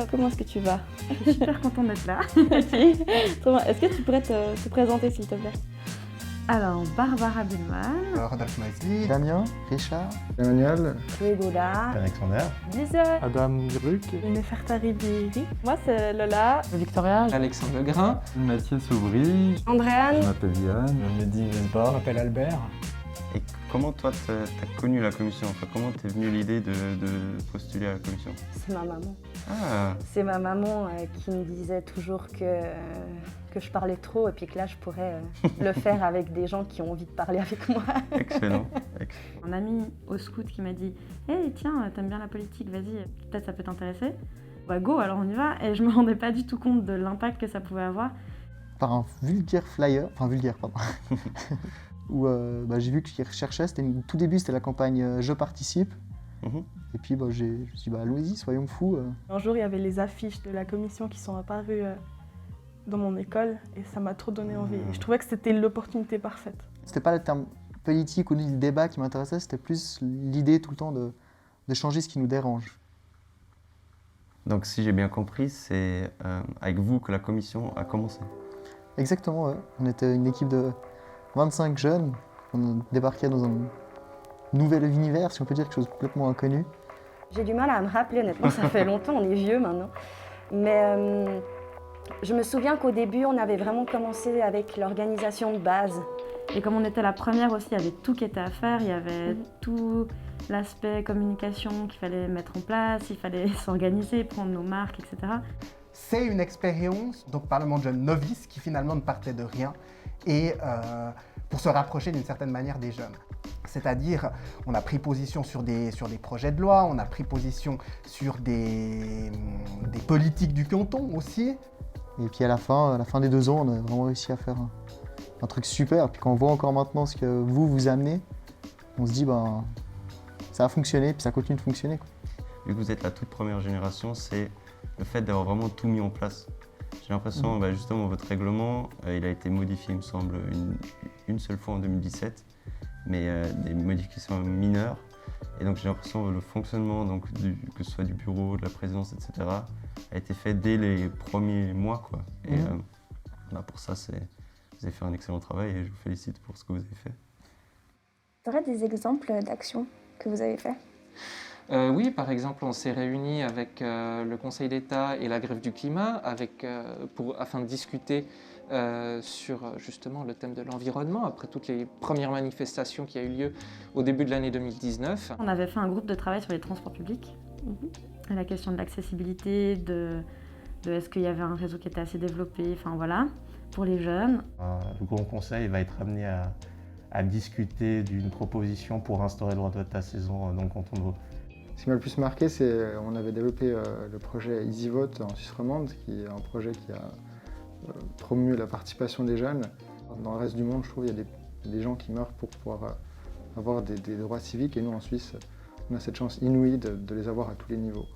comment est-ce que tu vas? Je suis super contente d'être là. Merci. Est-ce que tu pourrais te présenter s'il te plaît? Alors, Barbara Billman, Rodolphe Maisy, Damien, Richard, Emmanuel, Grégola, Alexander, Lisa, Adam Gruc, Nefertari Biri, Moi c'est Lola. Victoria, Alexandre Legrin, Mathieu Soubry, Andréane, je m'appelle Yann, Mehdi Nesbar, je m'appelle Albert. Et comment toi t'as connu la commission? Enfin, comment t'es venue l'idée de postuler à la commission? c'est ma maman. Ah, C'est ma maman qui me disait toujours que je parlais trop et puis que là je pourrais le faire avec des gens qui ont envie de parler avec moi. excellent. un ami au scout qui m'a dit « Hey, tiens, t'aimes bien la politique, vas-y, peut-être ça peut t'intéresser. » Bah go, alors on y va. Et je me rendais pas du tout compte de l'impact que ça pouvait avoir. par un vulgaire flyer, où j'ai vu qu'il recherchait, tout début c'était la campagne Je participe, et puis je me suis dit allons-y, soyons fous. Un jour il y avait les affiches de la commission qui sont apparues dans mon école et ça m'a trop donné envie. Et je trouvais que c'était l'opportunité parfaite. C'était pas le terme politique ou le débat qui m'intéressait, c'était plus l'idée tout le temps de changer ce qui nous dérange. Donc si j'ai bien compris, c'est avec vous que la commission a commencé. Exactement, ouais. On était une équipe de 25 jeunes, on débarquait dans un nouvel univers, si on peut dire, quelque chose de complètement inconnu. J'ai du mal à me rappeler, honnêtement, ça fait longtemps, on est vieux maintenant. Mais je me souviens qu'au début, on avait vraiment commencé avec l'organisation de base. Et comme on était la première aussi, il y avait tout qui était à faire, il y avait tout l'aspect communication qu'il fallait mettre en place, il fallait s'organiser, prendre nos marques, etc. C'est une expérience, donc Parlement de jeunes novices, qui finalement ne partait de rien, et pour se rapprocher d'une certaine manière des jeunes. C'est-à-dire, on a pris position sur des projets de loi, on a pris position sur des politiques du canton aussi. Et puis à la fin des 2 ans, on a vraiment réussi à faire un truc super. Puis quand on voit encore maintenant ce que vous amenez, on se dit ça a fonctionné, puis ça continue de fonctionner, quoi. Vu que vous êtes la toute première génération, c'est le fait d'avoir vraiment tout mis en place. J'ai l'impression, justement, votre règlement, il a été modifié, il me semble, une seule fois en 2017, mais des modifications mineures. Et donc j'ai l'impression que le fonctionnement, que ce soit du bureau, de la présidence, etc., a été fait dès les premiers mois, quoi. Et pour ça, vous avez fait un excellent travail et je vous félicite pour ce que vous avez fait. Tu aurais des exemples d'actions que vous avez fait? Oui, par exemple, on s'est réunis avec le Conseil d'État et la Grève du climat afin de discuter sur justement le thème de l'environnement, après toutes les premières manifestations qui a eu lieu au début de l'année 2019. On avait fait un groupe de travail sur les transports publics, la question de l'accessibilité, de est-ce qu'il y avait un réseau qui était assez développé, enfin voilà, pour les jeunes. Le Grand Conseil va être amené à discuter d'une proposition pour instaurer le droit de vote à 16 ans dans le canton de Vaud. Ce qui m'a le plus marqué, c'est qu'on avait développé le projet EasyVote en Suisse romande, qui est un projet qui a promu la participation des jeunes. Dans le reste du monde, je trouve qu'il y a des gens qui meurent pour pouvoir avoir des droits civiques, et nous en Suisse, on a cette chance inouïe de les avoir à tous les niveaux.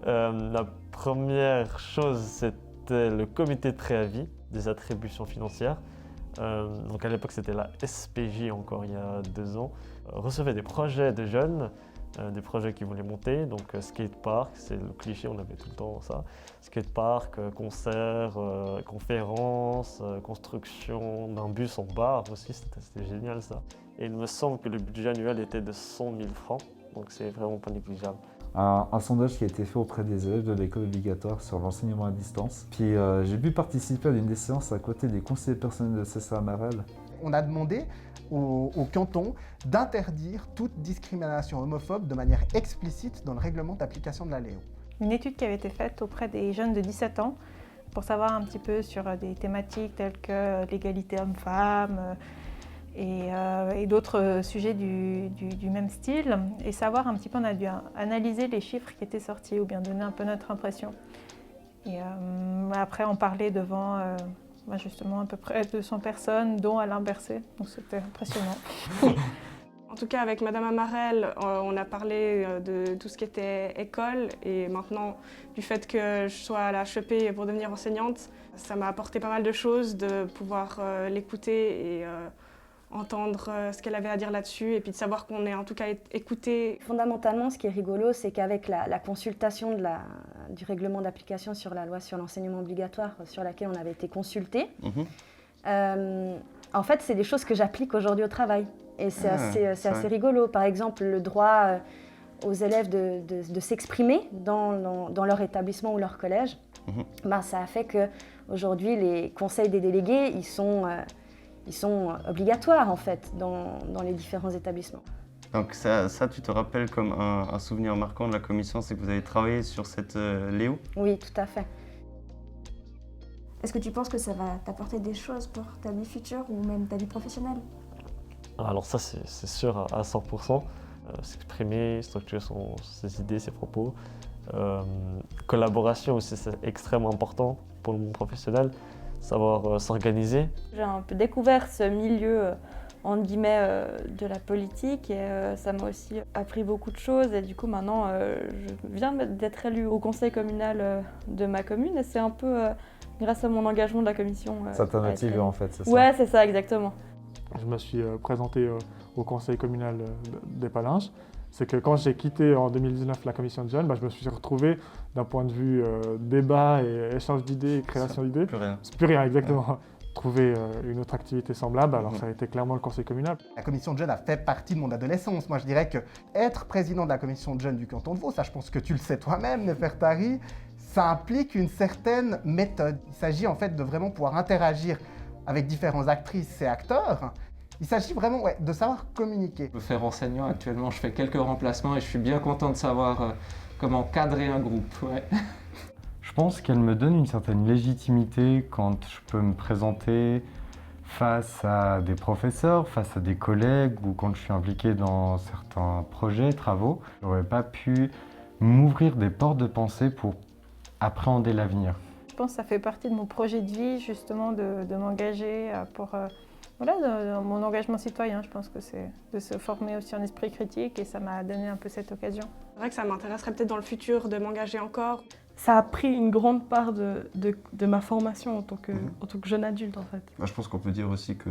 La première chose, c'était le comité de préavis des attributions financières. Donc à l'époque, c'était la SPJ encore il y a 2 ans. Recevait des projets de jeunes, des projets qui voulaient monter, donc skatepark, c'est le cliché, on avait tout le temps ça. Skatepark, concerts, conférences, construction d'un bus en bar aussi, c'était génial ça. Et il me semble que le budget annuel était de 100 000 francs, donc c'est vraiment pas négligeable. Un sondage qui a été fait auprès des élèves de l'école obligatoire sur l'enseignement à distance. Puis j'ai pu participer à l'une des séances à côté des conseillers personnels de César Marel. On a demandé au canton d'interdire toute discrimination homophobe de manière explicite dans le règlement d'application de la LEO. Une étude qui avait été faite auprès des jeunes de 17 ans pour savoir un petit peu sur des thématiques telles que l'égalité homme-femme et d'autres sujets du même style, et savoir un petit peu, on a dû analyser les chiffres qui étaient sortis ou bien donner un peu notre impression. Et après on parlait devant justement à peu près 200 personnes, dont Alain Berset, donc c'était impressionnant. En tout cas, avec Madame Amarel, on a parlé de tout ce qui était école, et maintenant, du fait que je sois à la HEP pour devenir enseignante, ça m'a apporté pas mal de choses de pouvoir l'écouter et entendre ce qu'elle avait à dire là-dessus et puis de savoir qu'on est en tout cas écouté. Fondamentalement, ce qui est rigolo, c'est qu'avec la consultation du règlement d'application sur la loi sur l'enseignement obligatoire sur laquelle on avait été consulté, en fait, c'est des choses que j'applique aujourd'hui au travail. Et c'est assez rigolo. Par exemple, le droit aux élèves de s'exprimer dans leur établissement ou leur collège, ça a fait qu'aujourd'hui, les conseils des délégués, ils sont obligatoires en fait dans les différents établissements. Donc ça, tu te rappelles comme un souvenir marquant de la commission, c'est que vous avez travaillé sur cette Léo? Oui, tout à fait. Est-ce que tu penses que ça va t'apporter des choses pour ta vie future ou même ta vie professionnelle? Alors ça, c'est sûr à 100%. S'exprimer, structurer ses idées, ses propos. Collaboration aussi, c'est extrêmement important pour le monde professionnel. Savoir s'organiser. J'ai un peu découvert ce milieu entre guillemets de la politique et ça m'a aussi appris beaucoup de choses et du coup maintenant je viens d'être élue au conseil communal de ma commune et c'est un peu grâce à mon engagement de la commission. Ça t'a motivé en fait, c'est ça? Ouais, c'est ça, exactement. Je me suis présenté au conseil communal des Palinges. C'est que quand j'ai quitté en 2019 la commission de jeunes, je me suis retrouvé d'un point de vue débat et échange d'idées et création d'idées. Plus rien. C'est plus rien, exactement. Ouais. Trouver une autre activité semblable, alors ça a été clairement le conseil communal. La commission de jeunes a fait partie de mon adolescence. Moi, je dirais que être président de la commission de jeunes du canton de Vaud, ça je pense que tu le sais toi-même, Nefertari, ça implique une certaine méthode. Il s'agit en fait de vraiment pouvoir interagir avec différentes actrices et acteurs. Il s'agit vraiment de savoir communiquer. Je me fais enseignant actuellement, je fais quelques remplacements et je suis bien content de savoir comment cadrer un groupe. Ouais. Je pense qu'elle me donne une certaine légitimité quand je peux me présenter face à des professeurs, face à des collègues ou quand je suis impliqué dans certains projets, travaux. Je n'aurais pas pu m'ouvrir des portes de pensée pour appréhender l'avenir. Je pense que ça fait partie de mon projet de vie justement de m'engager pour... dans mon engagement citoyen, je pense que c'est de se former aussi en esprit critique et ça m'a donné un peu cette occasion. C'est vrai que ça m'intéresserait peut-être dans le futur de m'engager encore. Ça a pris une grande part de ma formation en tant que jeune adulte en fait. Je pense qu'on peut dire aussi que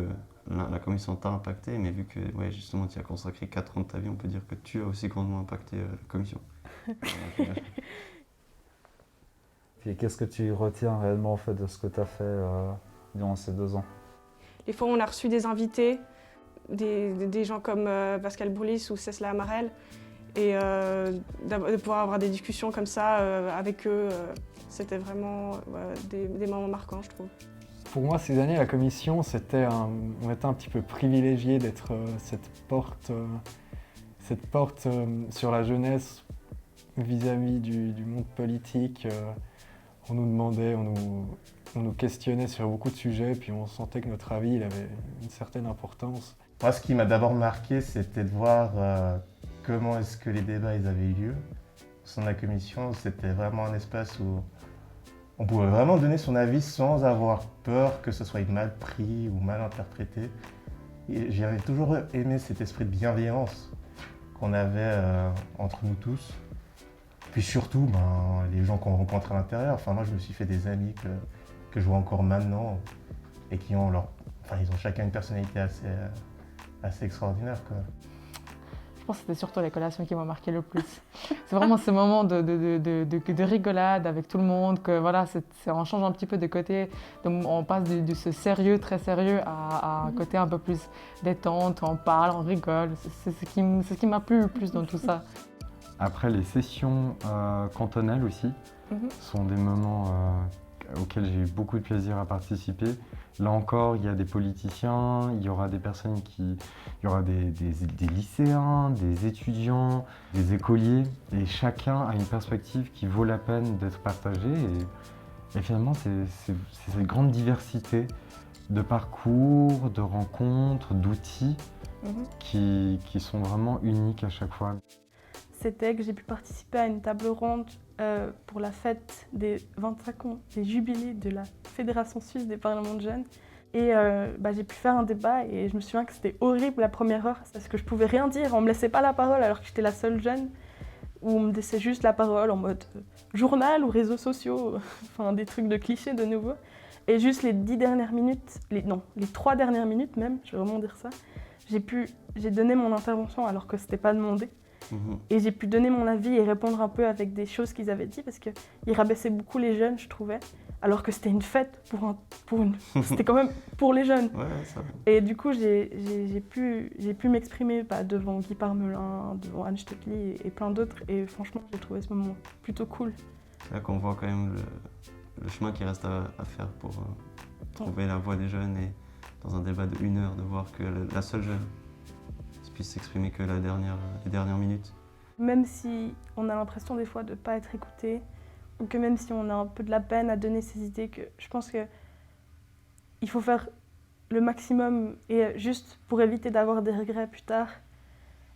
la commission t'a impacté, mais vu que justement tu as consacré 4 ans de ta vie, on peut dire que tu as aussi grandement impacté la commission. Et qu'est-ce que tu retiens réellement en fait, de ce que tu as fait durant ces 2 ans? Des fois, on a reçu des invités, des gens comme Pascal Boulis ou Cécile Amarel, et de pouvoir avoir des discussions comme ça avec eux, c'était vraiment des moments marquants, je trouve. Pour moi, ces années, la commission, on était un petit peu privilégiés d'être cette porte sur la jeunesse vis-à-vis du monde politique. On nous demandait, on nous questionnait sur beaucoup de sujets, puis on sentait que notre avis il avait une certaine importance. Moi, ce qui m'a d'abord marqué, c'était de voir comment est-ce que les débats ils avaient eu lieu. Au sein de la commission, c'était vraiment un espace où on pouvait vraiment donner son avis sans avoir peur que ce soit mal pris ou mal interprété. Et j'avais toujours aimé cet esprit de bienveillance qu'on avait entre nous tous. Puis surtout, les gens qu'on rencontre à l'intérieur. Enfin, moi, je me suis fait des amis que je vois encore maintenant et qui ont ils ont chacun une personnalité assez extraordinaire, quoi. Je pense que c'était surtout les collations qui m'ont marqué le plus. C'est vraiment ce moment de rigolade avec tout le monde, que voilà, on change un petit peu de côté, on passe de ce sérieux, très sérieux, à un côté un peu plus détente, on parle, on rigole. C'est ce qui m'a plu le plus dans tout ça. Après, les sessions cantonales aussi sont des moments auxquels j'ai eu beaucoup de plaisir à participer. Là encore, il y a des politiciens, il y aura des personnes il y aura des lycéens, des étudiants, des écoliers, et chacun a une perspective qui vaut la peine d'être partagée. Et finalement, c'est cette grande diversité de parcours, de rencontres, d'outils qui sont vraiment uniques à chaque fois. C'était que j'ai pu participer à une table ronde pour la fête des 25 ans des jubilés de la Fédération suisse des parlements de jeunes. Et j'ai pu faire un débat et je me souviens que c'était horrible la première heure parce que je pouvais rien dire, on me laissait pas la parole alors que j'étais la seule jeune, où on me laissait juste la parole en mode journal ou réseaux sociaux, enfin des trucs de clichés de nouveau. Et juste les 10 dernières minutes, les 3 dernières minutes même, je vais vraiment dire ça, j'ai donné mon intervention alors que c'était pas demandé. Et j'ai pu donner mon avis et répondre un peu avec des choses qu'ils avaient dit parce qu'ils rabaissaient beaucoup les jeunes, je trouvais, alors que c'était une fête c'était quand même pour les jeunes. Ouais, ça va. Et du coup, j'ai pu m'exprimer devant Guy Parmelin, devant Anne Stöckli et plein d'autres. Et franchement, j'ai trouvé ce moment plutôt cool. C'est là qu'on voit quand même le chemin qui reste à faire pour trouver la voix des jeunes et dans un débat de 1 heure, de voir que la seule jeune puisse s'exprimer que les dernières minutes. Même si on a l'impression des fois de ne pas être écouté, ou que même si on a un peu de la peine à donner ses idées, que je pense qu'il faut faire le maximum et juste pour éviter d'avoir des regrets plus tard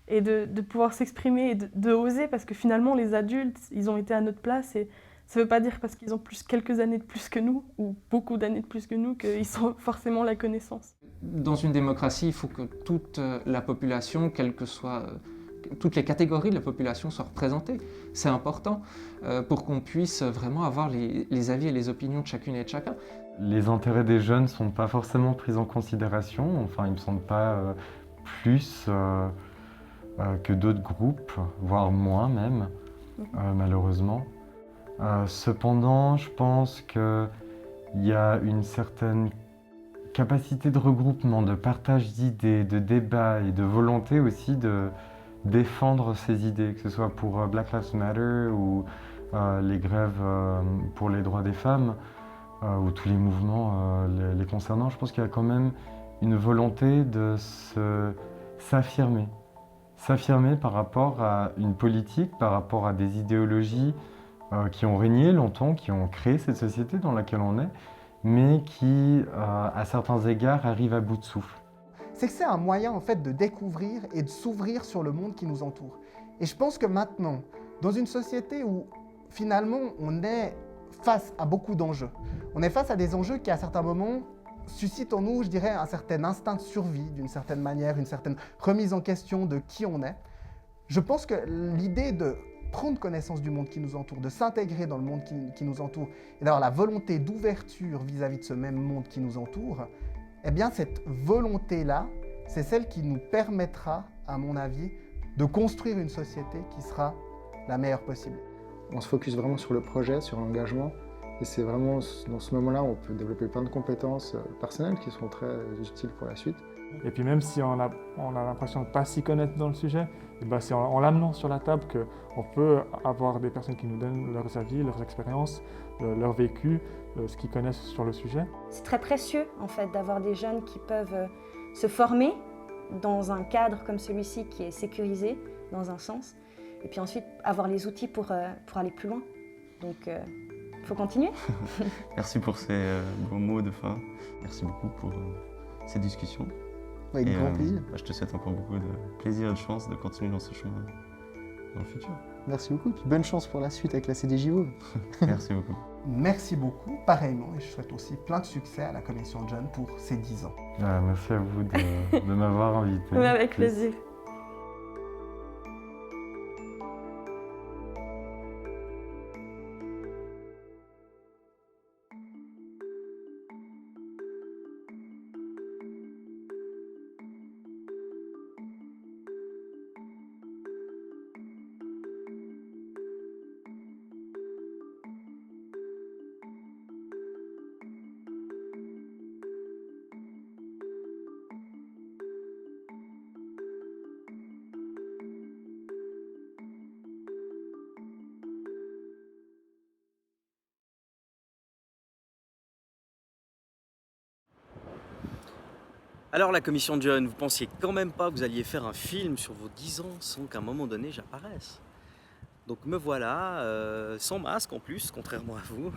et de pouvoir s'exprimer et de oser parce que finalement les adultes, ils ont été à notre place et ça ne veut pas dire parce qu'ils ont quelques années de plus que nous ou beaucoup d'années de plus que nous qu'ils sont forcément la connaissance. Dans une démocratie, il faut que toute la population, quelles que soient toutes les catégories de la population soient représentées. C'est important pour qu'on puisse vraiment avoir les avis et les opinions de chacune et de chacun. Les intérêts des jeunes ne sont pas forcément pris en considération, enfin ils ne me semblent pas plus que d'autres groupes, voire moins même, malheureusement. Cependant, je pense qu'il y a une certaine capacité de regroupement, de partage d'idées, de débat et de volonté aussi de défendre ces idées, que ce soit pour Black Lives Matter ou les grèves pour les droits des femmes ou tous les mouvements les concernant. Je pense qu'il y a quand même une volonté de s'affirmer par rapport à une politique, par rapport à des idéologies qui ont régné longtemps, qui ont créé cette société dans laquelle on est, mais qui, à certains égards, arrivent à bout de souffle. C'est que c'est un moyen en fait de découvrir et de s'ouvrir sur le monde qui nous entoure. Et je pense que maintenant, dans une société où finalement on est face à beaucoup d'enjeux, on est face à des enjeux qui à certains moments suscitent en nous, je dirais, un certain instinct de survie, d'une certaine manière, une certaine remise en question de qui on est. Je pense que l'idée de prendre connaissance du monde qui nous entoure, de s'intégrer dans le monde qui nous entoure et d'avoir la volonté d'ouverture vis-à-vis de ce même monde qui nous entoure, eh bien cette volonté-là, c'est celle qui nous permettra, à mon avis, de construire une société qui sera la meilleure possible. On se focus vraiment sur le projet, sur l'engagement, et c'est vraiment dans ce moment-là où on peut développer plein de compétences personnelles qui seront très utiles pour la suite. Et puis même si on a l'impression de ne pas s'y connaître dans le sujet, c'est en l'amenant sur la table qu'on peut avoir des personnes qui nous donnent leurs avis, leurs expériences, leur vécu, ce qu'ils connaissent sur le sujet. C'est très précieux en fait d'avoir des jeunes qui peuvent se former dans un cadre comme celui-ci qui est sécurisé dans un sens, et puis ensuite avoir les outils pour aller plus loin. Donc il faut continuer. Merci pour ces beaux mots de fin. Merci beaucoup pour cette discussion. Avec grand plaisir. Je te souhaite encore beaucoup de plaisir et de chance de continuer dans ce chemin dans le futur. Merci beaucoup, puis bonne chance pour la suite avec la CDJO. Merci beaucoup. Merci beaucoup, pareillement, et je souhaite aussi plein de succès à la Commission de Jeunes pour ses 10 ans. Merci à vous de m'avoir invité. Avec plaisir. Alors la commission de jeunes, vous pensiez quand même pas que vous alliez faire un film sur vos 10 ans sans qu'à un moment donné j'apparaisse. Donc me voilà, sans masque en plus, contrairement à vous.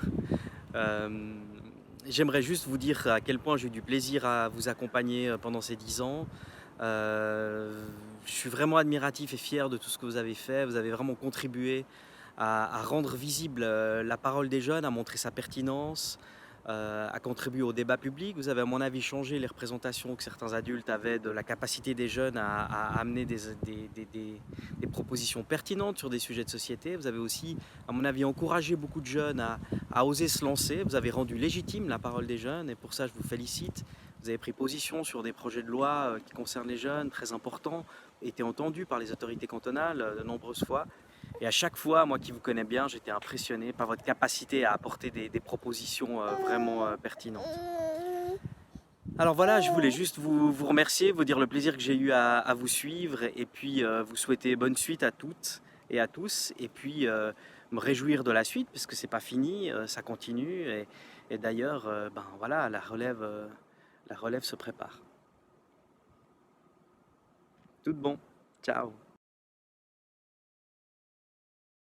J'aimerais juste vous dire à quel point j'ai eu du plaisir à vous accompagner pendant ces 10 ans. Je suis vraiment admiratif et fier de tout ce que vous avez fait. Vous avez vraiment contribué à rendre visible la parole des jeunes, à montrer sa pertinence, a contribué au débat public. Vous avez à mon avis changé les représentations que certains adultes avaient de la capacité des jeunes à amener des propositions pertinentes sur des sujets de société. Vous avez aussi, à mon avis, encouragé beaucoup de jeunes à oser se lancer. Vous avez rendu légitime la parole des jeunes et pour ça je vous félicite. Vous avez pris position sur des projets de loi qui concernent les jeunes, très importants, été entendus par les autorités cantonales de nombreuses fois. Et à chaque fois, moi qui vous connais bien, j'étais impressionné par votre capacité à apporter des propositions vraiment pertinentes. Alors voilà, je voulais juste vous remercier, vous dire le plaisir que j'ai eu à vous suivre et puis vous souhaiter bonne suite à toutes et à tous et puis me réjouir de la suite puisque c'est pas fini, ça continue et d'ailleurs, ben voilà, la relève se prépare. Tout de bon, ciao.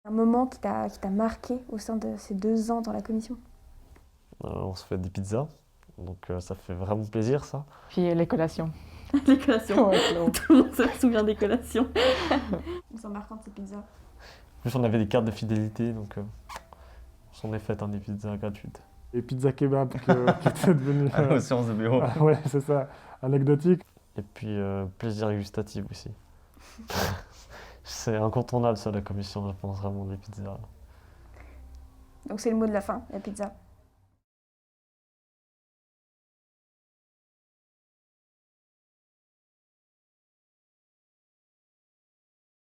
Un moment qui t'a marqué au sein de ces 2 ans dans la commission? On se fait des pizzas, donc ça fait vraiment plaisir ça. Puis les collations. Les collations, Ouais, tout le monde se souvient des collations. Ils sont marquantes ces pizzas. En plus on avait des cartes de fidélité, donc on s'en est fait des pizzas gratuites. Les pizzas kebab qui étaient devenues... Aux séances de bureau. Ouais, c'est ça, anecdotique. Et puis plaisir gustatif aussi. C'est incontournable ça, la commission, je pense vraiment, les pizzas. Donc c'est le mot de la fin, la pizza.